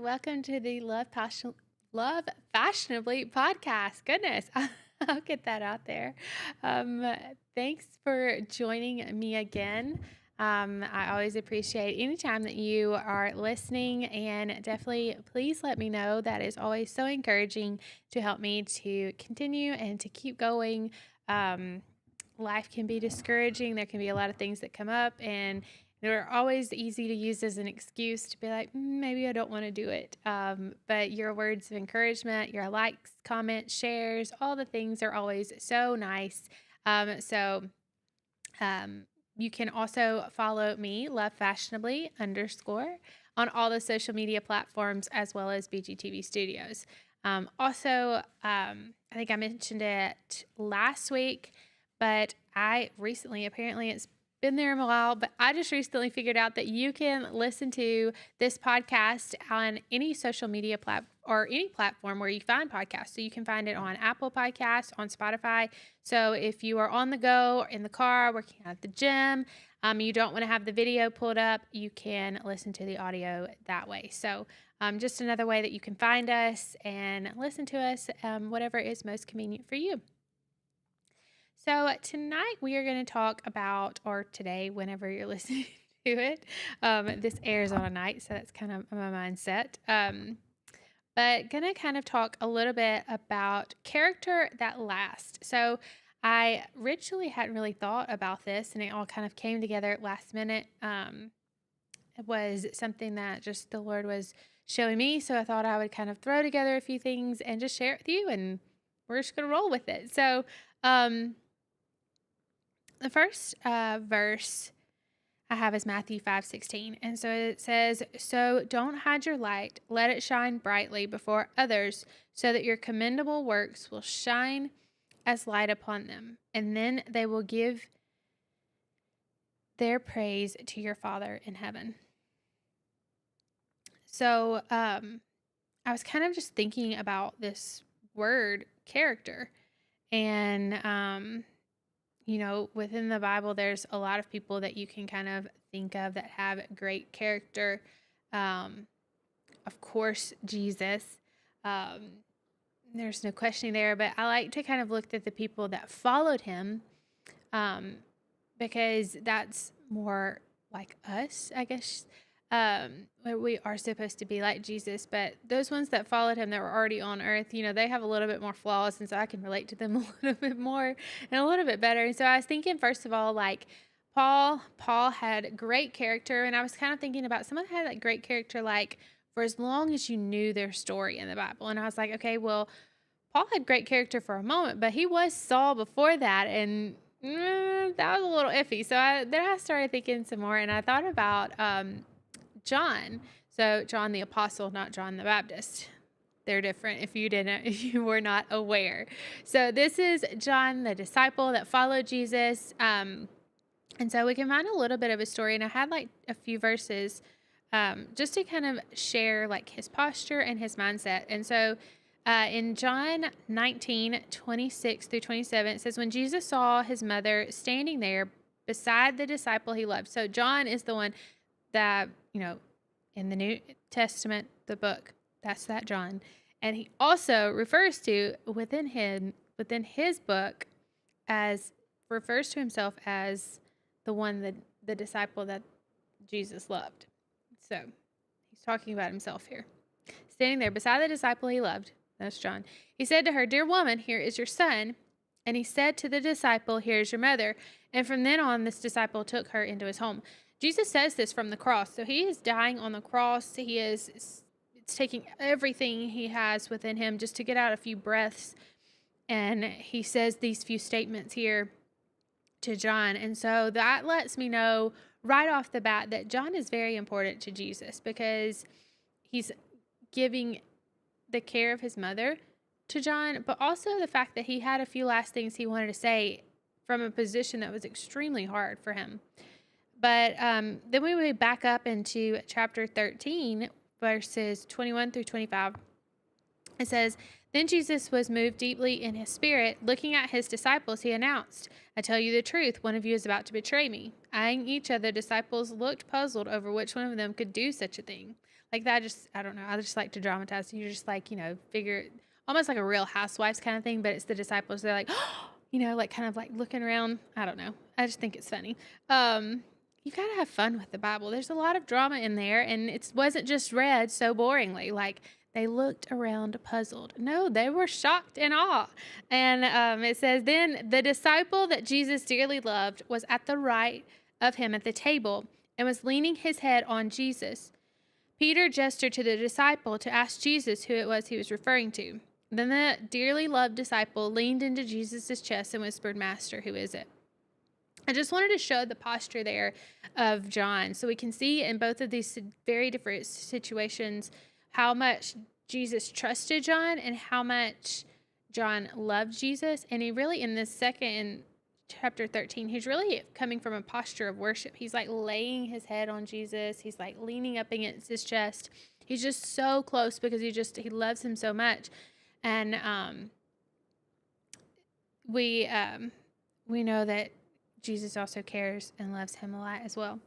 welcome to the Love Fashionably podcast. Goodness, I'll get that out there. Um, Thanks for joining me again. I always appreciate any time that you are listening, and definitely please let me know. That is always so encouraging to help me to continue and to keep going. Um, Life can be discouraging. There can be a lot of things that come up, and they're always easy to use as an excuse to be like, maybe I don't want to do it. But your words of encouragement, your likes, comments, shares, all the things are always so nice. So you can also follow me, Love Fashionably _ on all the social media platforms, as well as BGTV Studios. I think I mentioned it last week, but I recently, apparently it's been there a while, but I just recently figured out that you can listen to this podcast on any social media platform or any platform where you find podcasts. So you can find it on Apple Podcasts, on Spotify. So if you are on the go or in the car, working out at the gym, you don't want to have the video pulled up, you can listen to the audio that way. So just another way that you can find us and listen to us, whatever is most convenient for you. So tonight we are going to talk about, or today, whenever you're listening to it, this airs on a night, so that's kind of my mindset. But going to kind of talk a little bit about character that lasts. So I originally hadn't really thought about this, and it all kind of came together last minute. It was something that just the Lord was showing me, so I thought I would kind of throw together a few things and just share it with you, and we're just going to roll with it. So, the first verse I have is Matthew 5:16. And so it says, "So don't hide your light. Let it shine brightly before others, so that your commendable works will shine as light upon them. And then they will give their praise to your Father in heaven." So I was kind of just thinking about this word character. And within the Bible, there's a lot of people that you can kind of think of that have great character. Of course, Jesus. There's no questioning there, but I like to kind of look at the people that followed him, because that's more like us, I guess. Where we are supposed to be like Jesus, but those ones that followed him that were already on earth, they have a little bit more flaws, and so I can relate to them a little bit more and a little bit better. And so I was thinking, first of all, like Paul had great character, and I was kind of thinking about someone that had that great character, like for as long as you knew their story in the Bible. And I was like, okay, well, Paul had great character for a moment, but he was Saul before that, and that was a little iffy. So then I started thinking some more, and I thought about John. So John the Apostle, not John the Baptist. They're different if you were not aware. So this is John the disciple that followed Jesus. And so we can find a little bit of a story. And I had like a few verses just to kind of share like his posture and his mindset. And so in John 19:26-27, it says, "When Jesus saw his mother standing there beside the disciple he loved." So John is the one that, in the New Testament, the book, that's that John. And he also refers to within his book, refers to himself as the one, the disciple that Jesus loved. So he's talking about himself here. Standing there beside the disciple he loved, that's John. He said to her, "Dear woman, here is your son." And he said to the disciple, "Here is your mother." And from then on, this disciple took her into his home. Jesus says this from the cross. So he is dying on the cross. It's taking everything he has within him just to get out a few breaths. And he says these few statements here to John. And so that lets me know right off the bat that John is very important to Jesus, because he's giving the care of his mother to John, but also the fact that he had a few last things he wanted to say from a position that was extremely hard for him. But then we would back up into chapter 13, verses 21-25. It says, Then Jesus was moved deeply in his spirit. Looking at his disciples, he announced, I tell you the truth, one of you is about to betray me. Eyeing each other, disciples looked puzzled over which one of them could do such a thing. Like that, I don't know. I just like to dramatize. You're just like, figure, almost like a Real Housewives kind of thing, but it's the disciples. They're like, like kind of like looking around. I don't know. I just think it's funny. You got to have fun with the Bible. There's a lot of drama in there, and it wasn't just read so boringly. Like, they looked around puzzled. No, they were shocked and awe. And it says, then the disciple that Jesus dearly loved was at the right of him at the table and was leaning his head on Jesus. Peter gestured to the disciple to ask Jesus who it was he was referring to. Then the dearly loved disciple leaned into Jesus' chest and whispered, Master, who is it? I just wanted to show the posture there of John. So we can see in both of these very different situations how much Jesus trusted John and how much John loved Jesus. And he really, in this in chapter 13, he's really coming from a posture of worship. He's like laying his head on Jesus. He's like leaning up against his chest. He's just so close because he loves him so much. And we know that Jesus also cares and loves him a lot as well.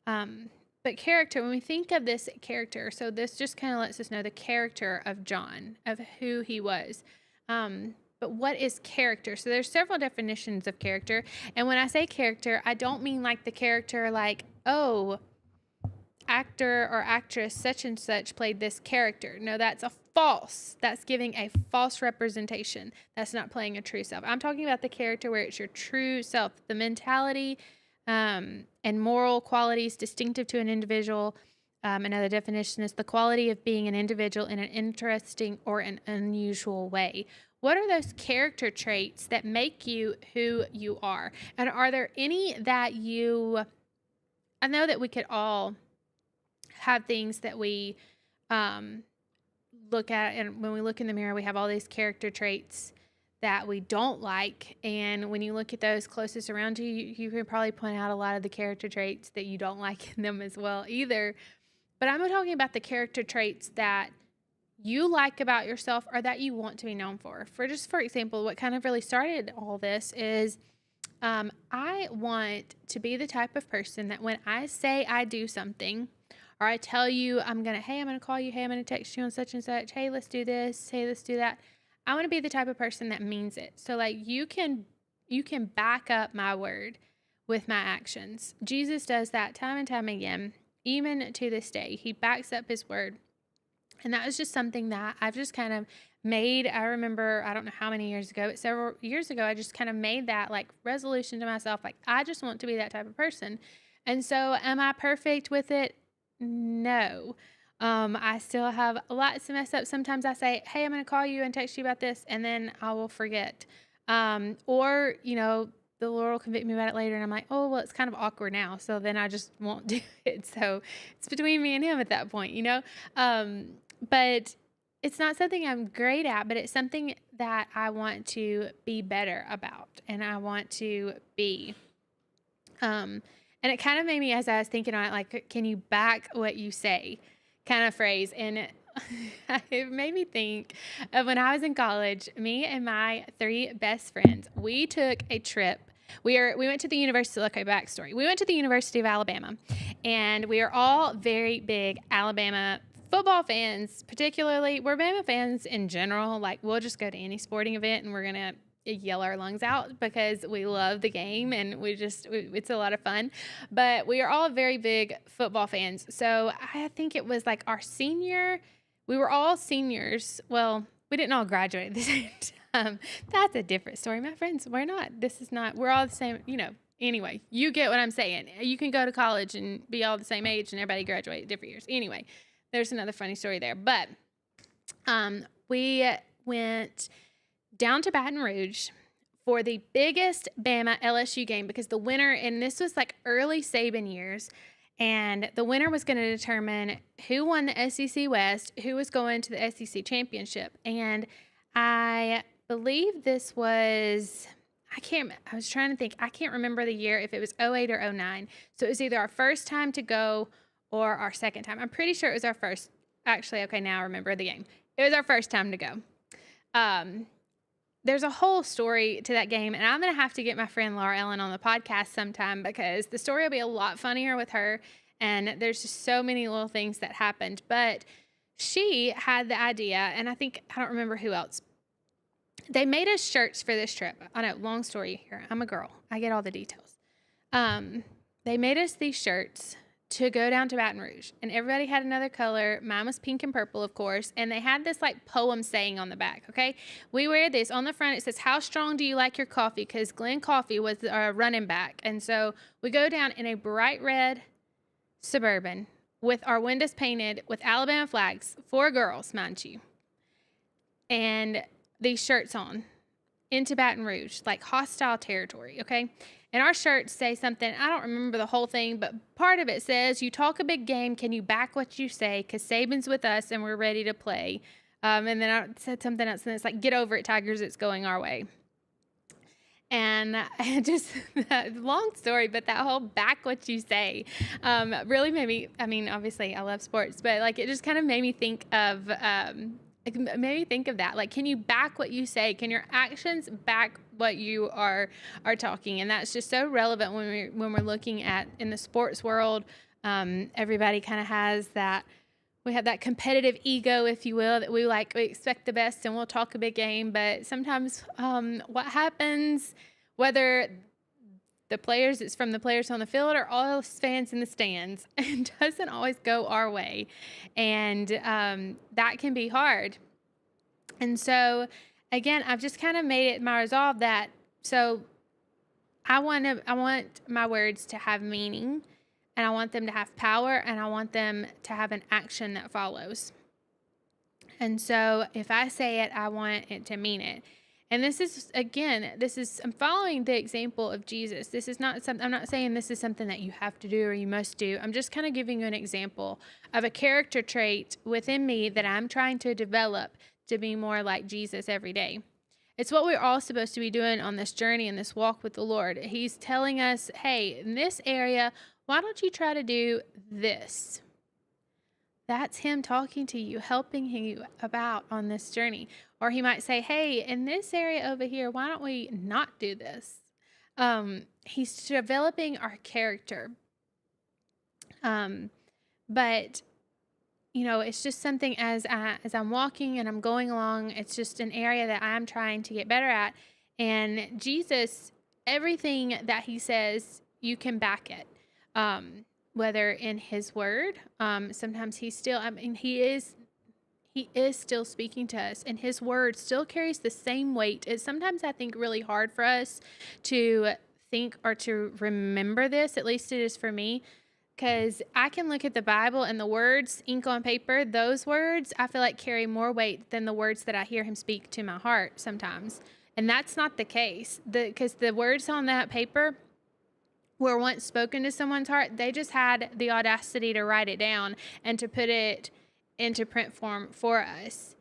But character, when we think of this character, so this just kind of lets us know the character of John, of who he was. But what is character? So there's several definitions of character. And when I say character, I don't mean like the character like, oh, actor or actress such and such played this character. No, that's that's giving a false representation. That's not playing a true self. I'm talking about the character where it's your true self, the mentality and moral qualities distinctive to an individual. Another definition is the quality of being an individual in an interesting or an unusual way. What are those character traits that make you who you are? And are there any that I know that we could all have things that we look at, and when we look in the mirror, we have all these character traits that we don't like. And when you look at those closest around you, you can probably point out a lot of the character traits that you don't like in them as well either. But I'm talking about the character traits that you like about yourself or that you want to be known for. For example, what kind of really started all this is I want to be the type of person that when I say I do something, or I tell you I'm going to call you, hey, I'm going to text you on such and such, hey, let's do this, hey, let's do that. I want to be the type of person that means it. So like you can back up my word with my actions. Jesus does that time and time again, even to this day. He backs up his word. And that was just something that I've just kind of made. I remember, I don't know how many years ago, but several years ago, I just kind of made that like resolution to myself. Like, I just want to be that type of person. And so am I perfect with it? No. I still have lots to mess up. Sometimes I say, hey, I'm going to call you and text you about this, and then I will forget. Or, the Lord will convict me about it later, and I'm like, oh, well, it's kind of awkward now. So then I just won't do it. So it's between me and him at that point, but it's not something I'm great at, but it's something that I want to be better about, and I want to be. And it kind of made me, as I was thinking on it, like, can you back what you say kind of phrase. And it made me think of when I was in college, me and my 3 best friends, we took a trip. We went to the University, okay, backstory. We went to the University of Alabama, and we are all very big Alabama football fans. Particularly, we're Bama fans in general. Like, we'll just go to any sporting event and we're going to yell our lungs out because we love the game, and it's a lot of fun. But we are all very big football fans. So I think it was like we were all seniors. Well, we didn't all graduate at the same time. That's a different story. My friends, we're all the same, Anyway, you get what I'm saying. You can go to college and be all the same age and everybody graduate at different years. Anyway, there's another funny story there. But we went down to Baton Rouge for the biggest Bama LSU game, because the winner, and this was like early Saban years, and the winner was going to determine who won the SEC West, who was going to the SEC championship. And I believe this was, I was trying to think, I can't remember the year, if it was 08 or 09. So it was either our first time to go or our second time. I'm pretty sure it was our first. Actually, okay, now I remember the game. It was our first time to go. there's a whole story to that game, and I'm going to have to get my friend Laura Ellen on the podcast sometime because the story will be a lot funnier with her, and there's just so many little things that happened. But she had the idea, and I don't remember who else. They made us shirts for this trip. I know, long story here. I'm a girl. I get all the details. They made us these shirts to go down to Baton Rouge, and everybody had another color. Mine was pink and purple, of course, and they had this like poem saying on the back. Okay, we wear this on the front. It says, "How strong do you like your coffee?" Because Glenn Coffee was our running back, and so we go down in a bright red Suburban with our windows painted with Alabama flags, 4 girls, mind you, and these shirts on into Baton Rouge, like hostile territory. Okay. And our shirts say something, I don't remember the whole thing, but part of it says, "You talk a big game, can you back what you say? Because Saban's with us and we're ready to play." And then I said something else, and it's like, "Get over it, Tigers, it's going our way." And just, long story, but that whole "back what you say" really made me, I mean, obviously I love sports, but like it just kind of made me think of that. Like, can you back what you say? Can your actions back what you are talking? And that's just so relevant when we're looking at in the sports world. Everybody kind of has that. We have that competitive ego, if you will, that we expect the best and we'll talk a big game. But sometimes what happens, whether it's from the players on the field or all fans in the stands, it doesn't always go our way. And that can be hard. And so, again, I've just kind of made it my resolve that, so I want my words to have meaning, and I want them to have power, and I want them to have an action that follows. And so if I say it, I want it to mean it. And I'm following the example of Jesus. This is not I'm not saying this is something that you have to do or you must do. I'm just kind of giving you an example of a character trait within me that I'm trying to develop to be more like Jesus every day. It's what we're all supposed to be doing on this journey and this walk with the Lord. He's telling us, hey, in this area, why don't you try to do this? That's him talking to you, helping you about on this journey. Or he might say, hey, in this area over here, why don't we not do this? He's developing our character. But it's just something as I'm walking and I'm going along, it's just an area that I'm trying to get better at. And Jesus, everything that he says, you can back it. Whether in his word, sometimes he is still speaking to us, and his word still carries the same weight. It's sometimes, I think, really hard for us to think or to remember this, at least it is for me, because I can look at the Bible and the words, ink on paper, those words, I feel like carry more weight than the words that I hear him speak to my heart sometimes. And that's not the case, because the words on that paper were once spoken to someone's heart. They just had the audacity to write it down and to put it into print form for us.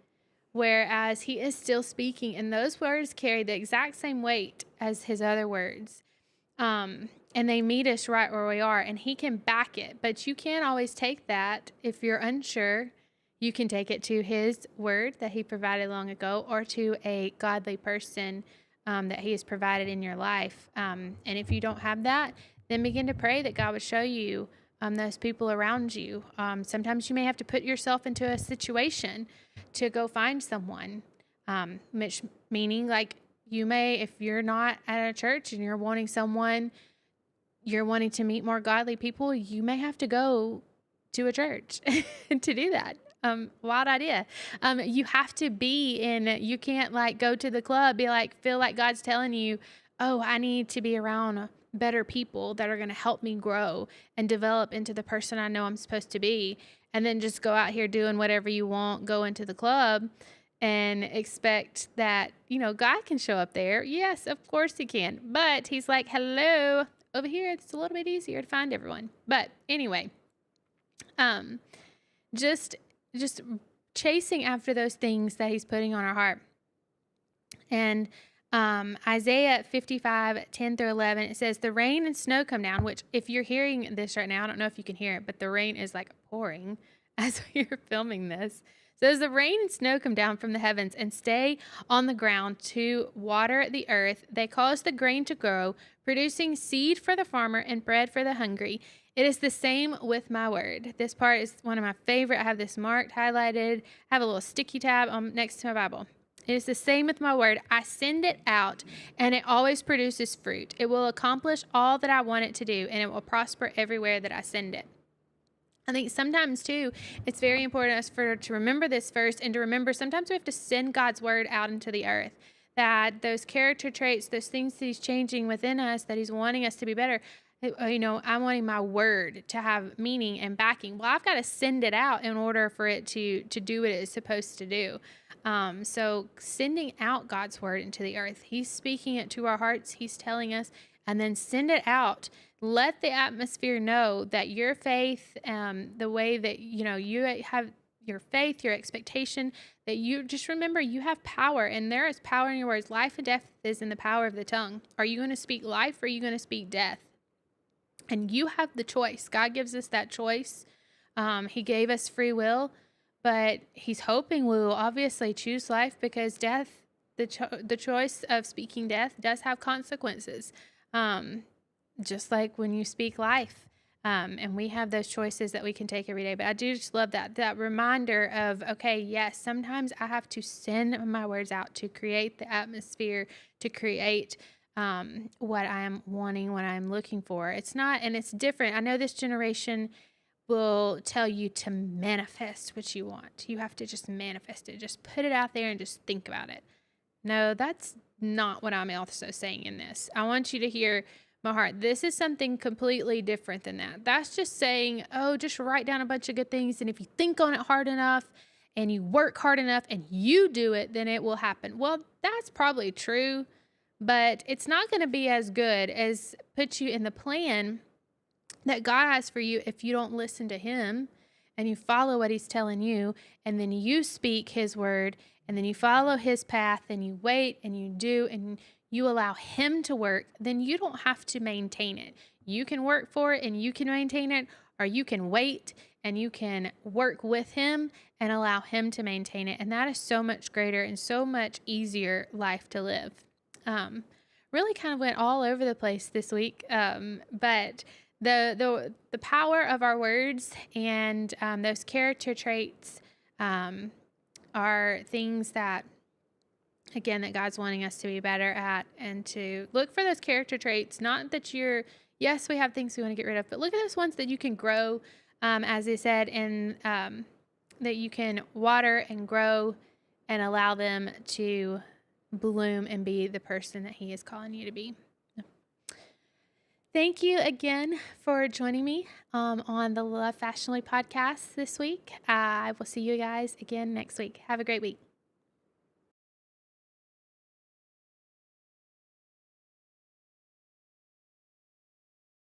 Whereas he is still speaking, and those words carry the exact same weight as his other words. And they meet us right where we are, and he can back it. But you can't always take that. If you're unsure, you can take it to his word that he provided long ago, or to a godly person that he has provided in your life. And if you don't have that, then begin to pray that God would show you those people around you. Sometimes you may have to put yourself into a situation to go find someone, which meaning like you may, if you're not at a church and you're wanting to meet more godly people, you may have to go to a church to do that. Wild idea. You have to you can't like go to the club, feel like God's telling you, oh, I need to be around better people that are going to help me grow and develop into the person I know I'm supposed to be. And then just go out here doing whatever you want, go into the club and expect that, God can show up there. Yes, of course he can. But he's like, hello, over here, it's a little bit easier to find everyone. But anyway, just chasing after those things that he's putting on our heart. And Isaiah 55:10-11, it says, the rain and snow come down, which if you're hearing this right now, I don't know if you can hear it, but the rain is like pouring as we're filming this. So as the rain and snow come down from the heavens and stay on the ground to water the earth, they cause the grain to grow, producing seed for the farmer and bread for the hungry. It is the same with my word. This part is one of my favorite. I have this marked, highlighted, I have a little sticky tab next to my Bible. It is the same with my word. I send it out, and it always produces fruit. It will accomplish all that I want it to do, and it will prosper everywhere that I send it. I think sometimes, too, it's very important to remember this first, and to remember sometimes we have to send God's word out into the earth. That those character traits, those things that He's changing within us, that He's wanting us to be better, I'm wanting my word to have meaning and backing. Well, I've got to send it out in order for it to do what it's supposed to do. So sending out God's word into the earth, He's speaking it to our hearts. He's telling us, and then send it out. Let the atmosphere know that your faith, the way that, you have your faith, your expectation, that you just remember you have power, and there is power in your words. Life and death is in the power of the tongue. Are you going to speak life, or are you going to speak death? And you have the choice. God gives us that choice. He gave us free will, but He's hoping we will obviously choose life, because death, the choice of speaking death does have consequences. Just like when you speak life. And we have those choices that we can take every day. But I do just love that reminder of, okay, yes, sometimes I have to send my words out to create the atmosphere, to create what I am wanting, what I'm looking for. It's not, and it's different. I know this generation will tell you to manifest what you want. You have to just manifest it. Just put it out there and just think about it. No, that's not what I'm also saying in this. I want you to hear my heart. This is something completely different than that. That's just saying, oh, just write down a bunch of good things, and if you think on it hard enough and you work hard enough and you do it, then it will happen. Well, that's probably true, but it's not going to be as good as put you in the plan that God has for you if you don't listen to Him and you follow what He's telling you, and then you speak His word, and then you follow His path, and you wait and you do, and you allow Him to work. Then you don't have to maintain it. You can work for it and you can maintain it, or you can wait and you can work with Him and allow Him to maintain it. And that is so much greater and so much easier life to live. Really kind of went all over the place this week, but the power of our words and those character traits are things that, again, that God's wanting us to be better at, and to look for those character traits. Not that yes, we have things we want to get rid of, but look at those ones that you can grow, as He said, and that you can water and grow and allow them to bloom and be the person that He is calling you to be. Thank you again for joining me on the Love Fashionably podcast this week. I will see you guys again next week. Have a great week.